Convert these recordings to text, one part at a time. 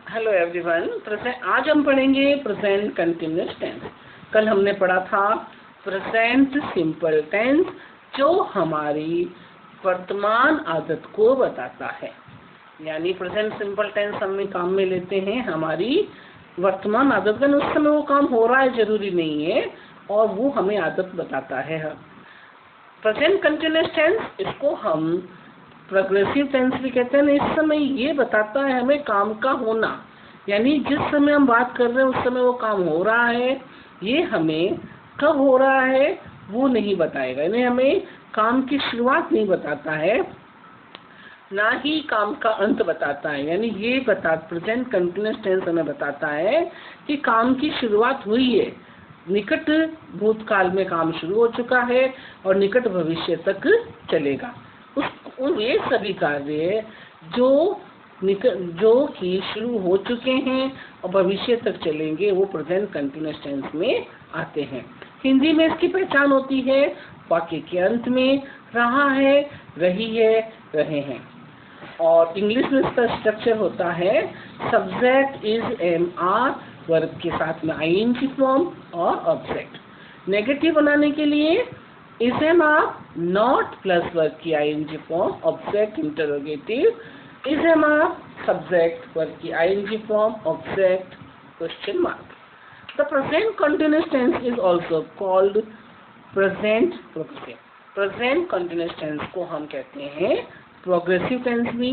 Hello everyone. आज हम पढ़ेंगे प्रेजेंट कंटिन्यूअस टेंस। कल हमने पढ़ा था प्रेजेंट सिंपल टेंस, जो हमारी वर्तमान आदत को बताता है। यानी प्रेजेंट सिंपल टेंस हम काम में लेते हैं हमारी वर्तमान आदत का। उस समय वो काम हो रहा है, जरूरी नहीं है, और वो हमें आदत बताता है। प्रेजेंट कंटिन्यूअस टेंस, इसको हम प्रोग्रेसिव टेंस भी कहते हैं। इस समय ये बताता है हमें काम का होना, यानी जिस समय हम बात कर रहे हैं उस समय वो काम हो रहा है। ये हमें कब हो रहा है वो नहीं बताएगा, यानी हमें काम की शुरुआत नहीं बताता है, ना ही काम का अंत बताता है। यानी ये प्रेजेंट कंटिन्यूअस टेंस हमें बताता है कि काम की शुरुआत हुई है, निकट भूतकाल में काम शुरू हो चुका है और निकट भविष्य तक चलेगा। ये सभी कार्य जो कि शुरू हो चुके हैं और भविष्य तक चलेंगे, वो प्रेजेंट कंटिन्यूअस टेंस में आते हैं। हिंदी में इसकी पहचान होती है वाक्य के अंत में रहा है, रही है, रहे हैं। और इंग्लिश में इसका स्ट्रक्चर होता है subject is am are, verb के साथ में आईएनजी फॉर्म और ऑब्जेक्ट। नेगेटिव बनाने के लिए is am are not plus verb की ING form, object interrogative, is am are subject, verb की ING form, object question mark. The present continuous tense is also called present progressive. Present continuous tense को हम कहते हैं progressive tense भी।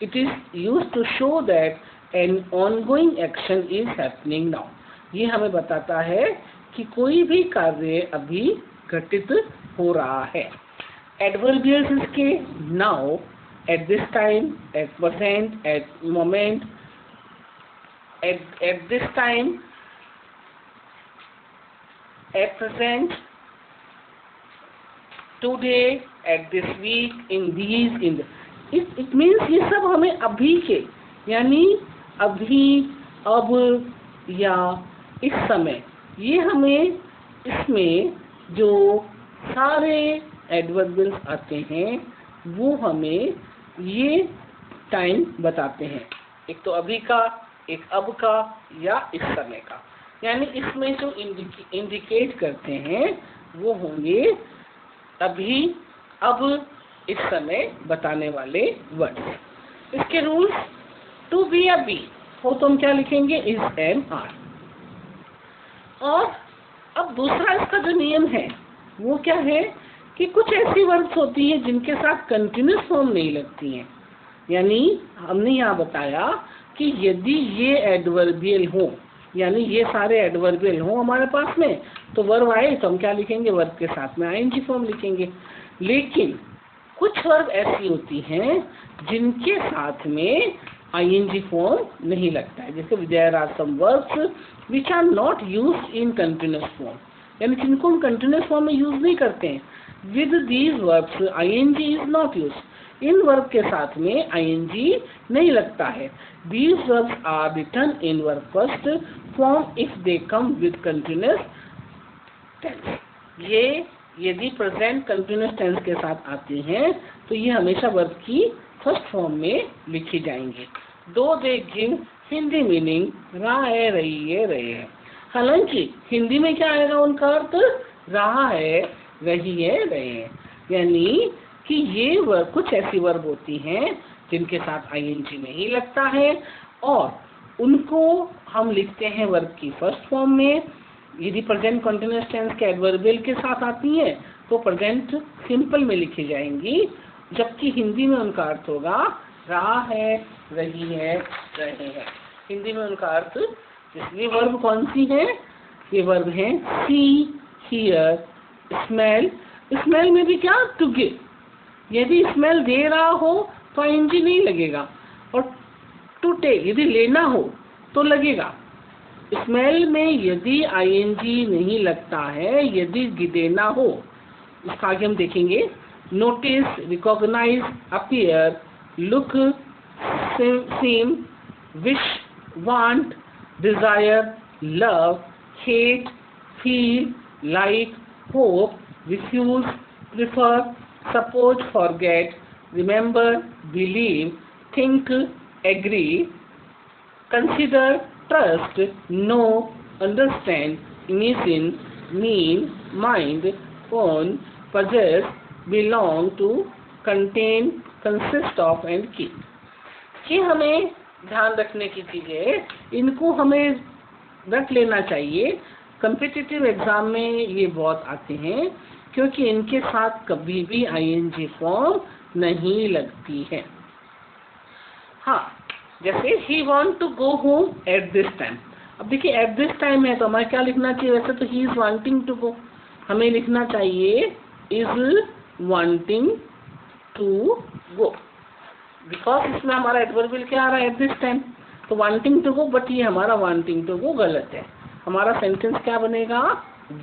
It is used to show that an ongoing action is happening now. ये हमें बताता है कि कोई भी कार्य अभी घटित हो रहा है। एडवर्बियल्स इसके now, at this time, at present, at moment, at this time, at present, today, at this week, in these, in it means ये सब हमें अभी के, यानी अभी, अब या इस समय, ये हमें इसमें जो सारे एडवर्बियल्स आते हैं वो हमें ये टाइम बताते हैं। एक तो अभी का, एक अब का या इस समय का। यानी इसमें जो इंडिकेट करते हैं वो होंगे अभी, अब, इस समय बताने वाले वर्ड्स। इसके रूल्स, टू बी या बी हो तो हम क्या लिखेंगे, इज एम आर। और अब दूसरा इसका जो नियम है वो क्या है कि कुछ ऐसी वर्ड्स होती हैं जिनके साथ कंटिन्यूअस फॉर्म नहीं लगती हैं। यानी हमने यहाँ बताया कि यदि ये एडवर्बियल हो, यानी ये सारे एडवर्बियल हो हमारे पास में, तो वर्ब आए तो हम क्या लिखेंगे, वर्ब के साथ में आईएनजी फॉर्म लिखेंगे। लेकिन कुछ वर्ब ऐसी होती हैं जिनके साथ में आईएनजी फॉर्म नहीं लगता है। जैसे there are some verbs which are not used in continuous form, यानी जिनको हम कंटिन्यूअस फॉर्म में यूज नहीं करते हैं। With these verbs I N G is not used. इन वर्ब के साथ में आईएनजी नहीं लगता है। These verbs are written in verb first form if they come with continuous tense. ये यदि प्रेजेंट कंटिन्यूअस टेंस के साथ आती हैं तो ये हमेशा वर्ब की फर्स्ट फॉर्म में लिखी जाएंगे। दो दे गिव हिंदी मीनिंग रहा है, रही है, रहे हैं। हालांकि हिंदी में क्या आएगा उनका अर्थ, रहा है, रही है, रहे हैं। यानी कि ये वर्ब, कुछ ऐसी वर्ब होती हैं जिनके साथ आईएनजी नहीं लगता है और उनको हम लिखते हैं वर्ब की फर्स्ट फॉर्म में। यदि प्रेजेंट कंटिन्यूअस टेंस के एडवर्बियल के साथ आती हैं तो प्रेजेंट सिंपल में लिखी जाएंगी, जबकि हिंदी में उनका अर्थ होगा रहा है, रही है, रहे हैं। हिंदी में उनका अर्थ, इसलिए वर्ब कौन सी है, ये वर्ब है सी, हियर, स्मेल। स्मेल में भी क्या, टू गिव। यदि स्मेल दे रहा हो तो आईएनजी नहीं लगेगा, और टू टेक यदि लेना हो तो लगेगा। स्मेल में यदि आईएनजी नहीं लगता है, यदि देना हो, इसका आगे हम देखेंगे। Notice, recognize, appear, look, seem, wish, want, desire, love, hate, feel, like, hope, refuse, prefer, suppose, forget, remember, believe, think, agree, consider, trust, know, understand, imagine, mean, mind, own, possess, belong to, contain, consist of and keep। ये हमें ध्यान रखने की चीजें, इनको हमें रख लेना चाहिए। कम्पिटिटिव एग्जाम में ये बहुत आते हैं क्योंकि इनके साथ कभी भी आईएनजी फॉर्म नहीं लगती है। हाँ, जैसे he want to go home at this time। अब देखिए at this time है तो हमें क्या लिखना चाहिए? वैसे तो he is wanting to go, हमें लिखना चाहिए is wanting to go, because इसमें हमारा एडवर्बियल क्या आ रहा है? at this time। तो wanting to go, बट ये हमारा wanting to go गलत है। हमारा सेंटेंस क्या बनेगा?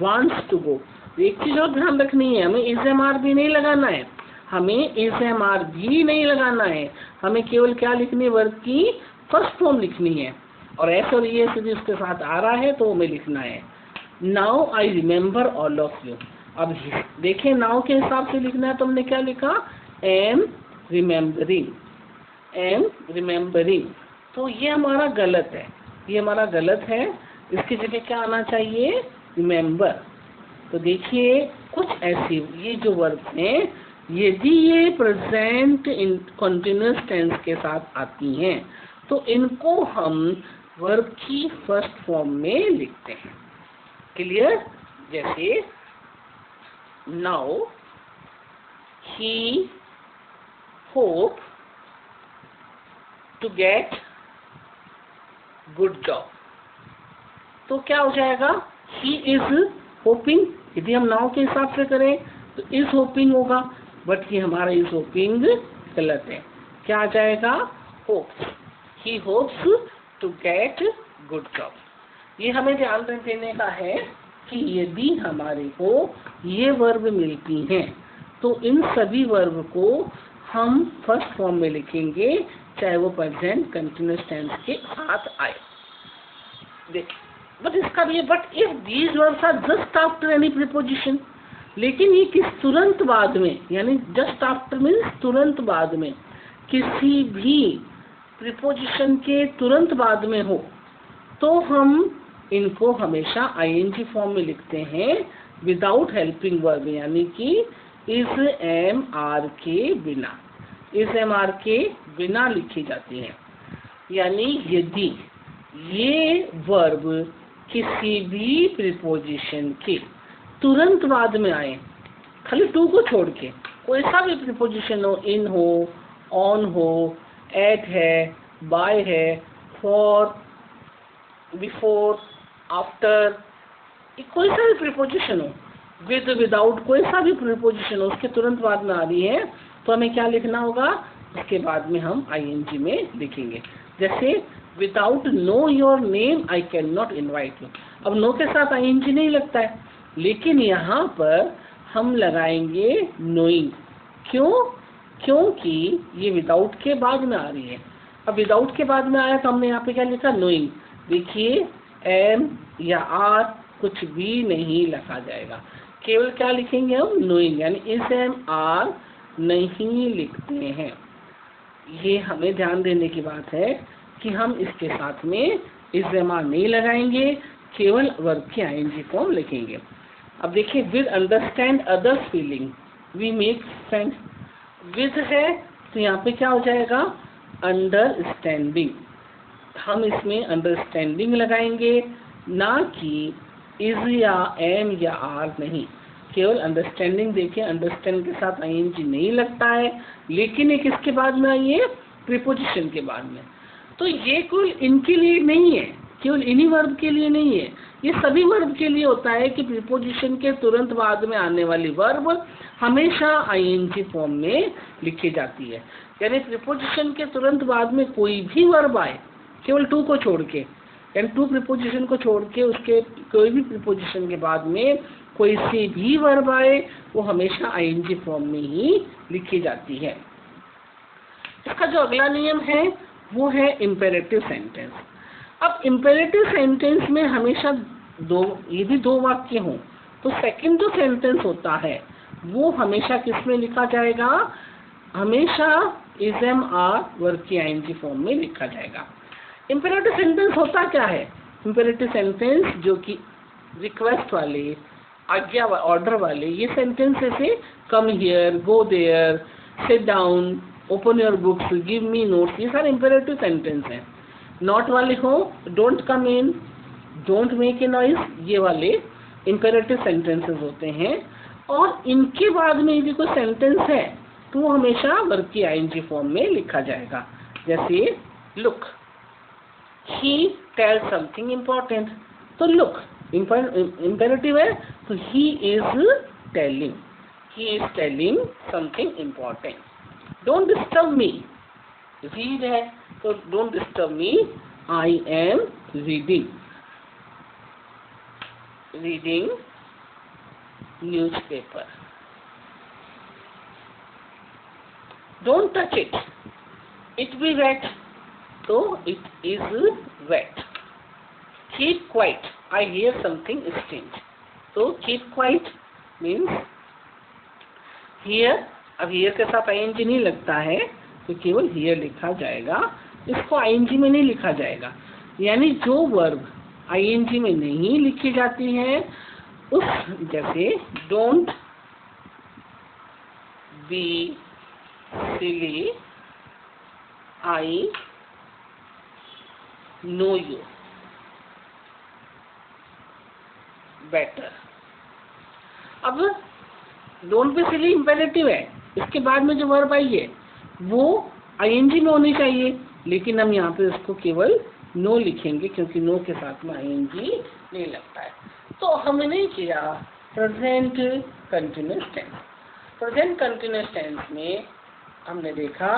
wants to go। एक चीज और ध्यान रखनी है, हमें is MR भी नहीं लगाना है, हमें is MR भी नहीं लगाना है, हमें केवल क्या लिखनी है? वर्ब की फर्स्ट फॉर्म लिखनी है, और एस और ई एस उसके साथ आ रहा है तो हमें लिखना है now I remember all of you. अब देखिए नाउ के हिसाब से लिखना है तो हमने क्या लिखा? Am remembering, am remembering. तो ये हमारा गलत है, ये हमारा गलत है। इसकी जगह क्या आना चाहिए? रिमेम्बर। तो देखिए कुछ ऐसी ये जो वर्ब हैं, यदि ये प्रेजेंट इन कंटिन्यूअस टेंस के साथ आती हैं तो इनको हम वर्ब की फर्स्ट फॉर्म में लिखते हैं। क्लियर? जैसे now he hope to get good job. तो क्या हो जाएगा? He is hoping. यदि हम नाउ के हिसाब से करें तो इज होपिंग होगा, बट ये हमारा इज होपिंग गलत है। क्या आ जाएगा? Hopes. He hopes to get good job. ये हमें ध्यान देने का है कि यदि हमारे को ये वर्ब मिलती हैं तो इन सभी वर्ब को हम फर्स्ट फॉर्म में लिखेंगे, चाहे वो प्रेजेंट कंटिन्यूअस टेंस के साथ आए। देखिए बट इसका भी, but if these verbs are just after any preposition, लेकिन ये किस तुरंत बाद में, यानी जस्ट आफ्टर मीन्स तुरंत बाद में, किसी भी प्रीपोजिशन के तुरंत बाद में हो तो हम इनको हमेशा आईएनजी फॉर्म में लिखते हैं विदाउट हेल्पिंग वर्ब, यानी कि इज एम आर के बिना, इज एम आर के बिना लिखी जाती है। यानी यदि ये वर्ब किसी भी प्रीपोजिशन के तुरंत बाद में आए, खाली टू को छोड़ के, कोई सा भी प्रीपोजिशन हो, इन हो, ऑन हो, एट है, बाय है, फॉर, बिफोर, आफ्टर, कोई सा भी प्रीपोजिशन हो, विद, विदाउट, कोई सा भी प्रीपोजिशन हो, उसके तुरंत बाद में आ रही है तो हमें क्या लिखना होगा? उसके बाद में हम आईएनजी में लिखेंगे। जैसे without know your name I can not invite you. अब नो के साथ आईएनजी नहीं लगता है, लेकिन यहाँ पर हम लगाएंगे नोइंग। क्यों? क्योंकि ये विदाउट के बाद में आ रही है। अब विदाउट के बाद में आया तो हमने यहाँ पे क्या लिखा? नोइंग। देखिए एम या आर कुछ भी नहीं लिखा जाएगा, केवल क्या लिखेंगे हम? नोइंग, यानी इस एम आर नहीं लिखते हैं। ये हमें ध्यान देने की बात है कि हम इसके साथ में इस एम आर नहीं लगाएंगे, केवल वर्ब की आईएनजी फॉर्म लिखेंगे। अब देखिए with understand others feeling we make friend. With है तो यहाँ पे क्या हो जाएगा? अंडरस्टैंडिंग। हम इसमें अंडरस्टैंडिंग लगाएंगे, ना कि इज या एम या आर नहीं, केवल अंडरस्टैंडिंग। देखिए अंडरस्टैंड के साथ आईएनजी नहीं लगता है, लेकिन ये किसके बाद में आई है? प्रीपोजिशन के बाद में। तो ये कोई इनके लिए नहीं है, केवल इन्हीं वर्ब के लिए नहीं है, ये सभी वर्ब के लिए होता है कि प्रीपोजिशन के तुरंत बाद में आने वाली वर्ब हमेशा आईएनजी फॉर्म में लिखी जाती है। यानी प्रीपोजिशन के तुरंत बाद में कोई भी वर्ब आए, केवल टू को छोड़ के, यानी टू प्रीपोजिशन को छोड़ के उसके कोई भी प्रीपोजिशन के बाद में कोई सी भी वर्ब आए, वो हमेशा आईएनजी फॉर्म में ही लिखी जाती है। इसका जो अगला नियम है वो है इम्पेरेटिव सेंटेंस। अब इम्पेरेटिव सेंटेंस में हमेशा यदि दो वाक्य हों तो सेकंड जो सेंटेंस होता है वो हमेशा किस में लिखा जाएगा? हमेशा इज एम आर वर्ब की आईएनजी फॉर्म में लिखा जाएगा। इम्पेरेटिव सेंटेंस होता क्या है? इम्पेरेटिव सेंटेंस जो कि रिक्वेस्ट वाले, आज्ञा ऑर्डर वाले, ये सेंटेंस से come here, go there, sit down, open your books, give me notes, ये सारे इम्पेरेटिव सेंटेंस हैं। नॉट वाले हो, don't come in, don't make a noise, ये वाले इम्पेरेटिव सेंटेंसेस होते हैं। और इनके बाद में यदि कोई सेंटेंस है तो वो हमेशा वर्ब की आईएनजी फॉर्म में लिखा जाएगा। जैसे look, he tells something important, तो लुक इम्पेरेटिव है तो he is telling something important. Don't disturb me, read है तो don't disturb me, I am reading newspaper. Don't touch it, it be wet, तो it is wet. Keep quiet, I hear something strange, तो keep quiet means hear. अब hear के साथ ING नहीं लगता है तो केवल हियर लिखा जाएगा, इसको आईएनजी में नहीं लिखा जाएगा। यानी जो वर्ब आईएनजी में नहीं लिखी जाती है उस, जैसे don't be silly, I know you better. अब डोंट बी सिली इम्पेरेटिव है, इसके बाद में जो वर्ब आई है वो आईएनजी में होनी चाहिए, लेकिन हम यहाँ पे उसको केवल नो लिखेंगे क्योंकि नो के साथ में आईएनजी नहीं लगता है। तो हमने किया present continuous tense. Present continuous tense में हमने देखा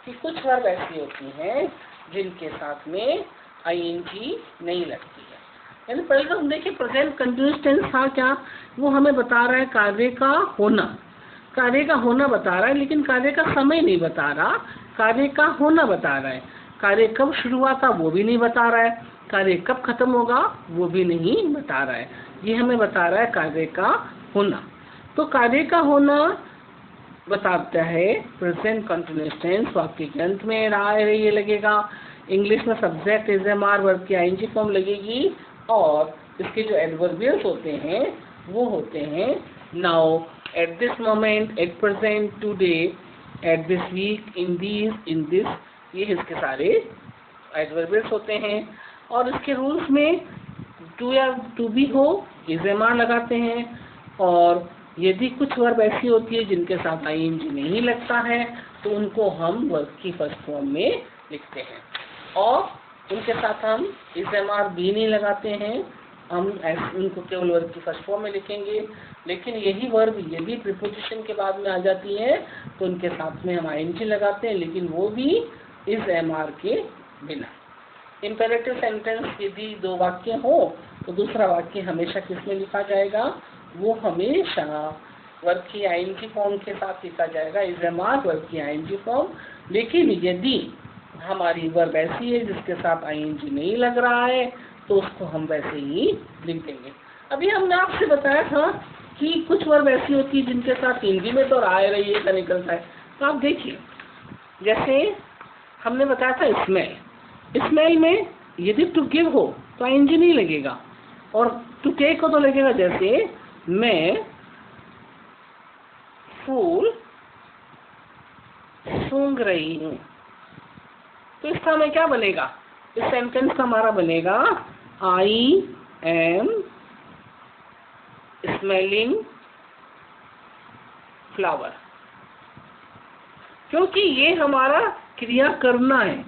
कि कुछ वर्ब ऐसी होती हैं जिनके साथ में आईएनजी नहीं लगती है। यानी पहले तो हम देखिए प्रेजेंट कंटिन्यूअस टेंस था क्या, वो हमें बता रहा है कार्य का होना, कार्य का होना बता रहा है, लेकिन कार्य का समय नहीं बता रहा, कार्य का होना बता रहा है। कार्य कब शुरू हुआ था वो भी नहीं बता रहा है, कार्य कब खत्म होगा वो भी नहीं बता रहा है, ये हमें बता रहा है कार्य का होना। तो कार्य का होना बताता है प्रेजेंट कंटिन्यूअस टेंस। वाक्य के अंत में रहा है ये लगेगा, इंग्लिश में subject is am are verb की आईएनजी फॉर्म लगेगी, और इसके जो एडवर्बियल्स होते हैं वो होते हैं now, at this moment, at present, today, at this week, in these, in this, ये इसके सारे एडवर्बियल्स होते हैं। और इसके रूल्स में टू या टू बी हो इज एम आर लगाते हैं, और यदि कुछ वर्ब ऐसी होती है जिनके साथ आईएनजी नहीं लगता है तो उनको हम वर्ब की फर्स्ट फॉर्म में लिखते हैं, और उनके साथ हम इज एम आर भी नहीं लगाते हैं, हम उनको केवल वर्ब की फर्स्ट फॉर्म में लिखेंगे। लेकिन यही वर्ब यदि प्रीपोजिशन के बाद में आ जाती है तो उनके साथ में हम आईएनजी लगाते हैं, लेकिन वो भी इज एम आर के बिना। इम्पेरेटिव सेंटेंस यदि दो वाक्य हो तो दूसरा वाक्य हमेशा किसमें लिखा जाएगा, वो हमेशा वर्ब की आईएनजी फॉर्म के साथ लिखा जाएगा, इज एम आर वर्ब की आईएनजी फॉर्म। लेकिन यदि हमारी वर्ब ऐसी है जिसके साथ आईएनजी नहीं लग रहा है तो उसको हम वैसे ही लिख देंगे। अभी हमने आपसे बताया था कि कुछ वर्ब ऐसी होती है जिनके साथ हिंदी में तो राय रही है निकलता है, तो आप देखिए जैसे हमने बताया था स्मेल, स्मेल में यदि टू गिव हो तो आईएनजी नहीं लगेगा, और टू टेक हो तो लगेगा। जैसे मैं फूल सूंघ रही हूँ, तो इसका हमें क्या बनेगा, इस सेंटेंस का हमारा बनेगा आई एम स्मेलिंग फ्लावर, क्योंकि ये हमारा क्रिया करना है,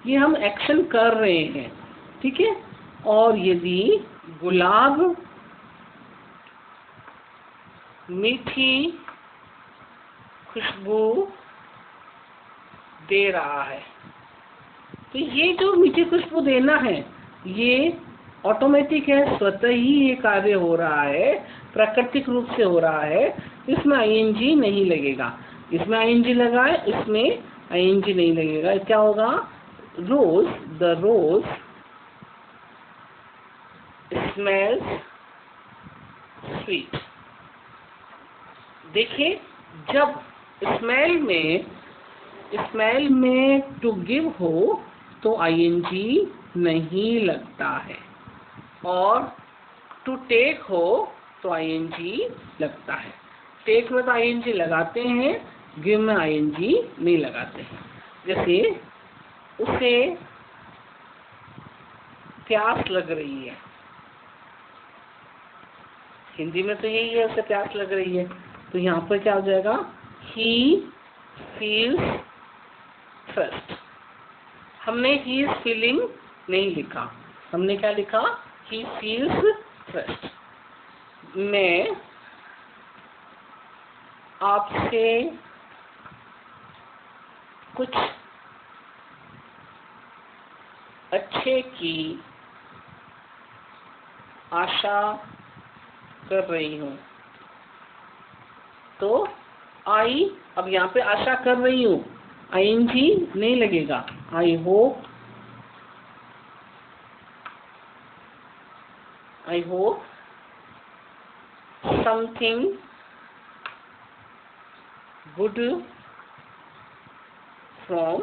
ये हम एक्शन कर रहे हैं, ठीक है। और यदि गुलाब मीठी खुशबू दे रहा है, तो ये जो मीठी खुशबू देना है ये ऑटोमेटिक है, स्वतः ही ये कार्य हो रहा है, प्राकृतिक रूप से हो रहा है, इसमें आईएनजी नहीं लगेगा। इसमें आईएनजी लगा है, इसमें आईएनजी नहीं लगेगा। क्या होगा, रोज, द रोज स्मेल्स स्वीट। देखिए जब स्मेल में टू गिव हो तो आईएनजी नहीं लगता है, और टू टेक हो तो आईएनजी लगता है। टेक में तो आईएनजी लगाते हैं, गिव में आईएनजी नहीं लगाते हैं। जैसे उसे प्यास लग रही है, हिंदी में तो यही है, उसे प्यास लग रही है, तो यहाँ पर क्या हो जाएगा, ही फील्स थर्स्ट। हमने ही इज फीलिंग नहीं लिखा, हमने क्या लिखा, ही फील्स थर्स्ट। मैं आपसे कुछ अच्छे की आशा कर रही हूँ, तो आई, अब यहाँ पे आशा कर रही हूँ, आईएनजी नहीं लगेगा। I hope something good from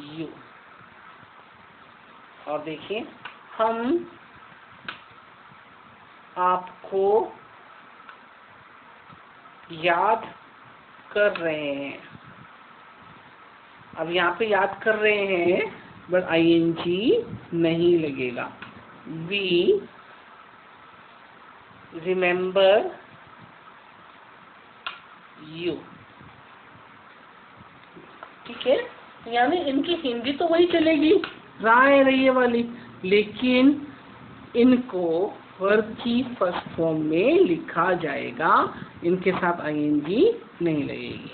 you. और देखिए, हम आपको याद कर रहे हैं। अब यहाँ पे याद कर रहे हैं, बट आईएनजी नहीं लगेगा। We remember you. ठीक है, यानी इनकी हिंदी तो वही चलेगी, राय रही वाली, लेकिन इनको वर्ब की फर्स्ट फॉर्म में लिखा जाएगा, इनके साथ आईएनजी नहीं लगेगी।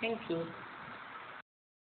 Thank you.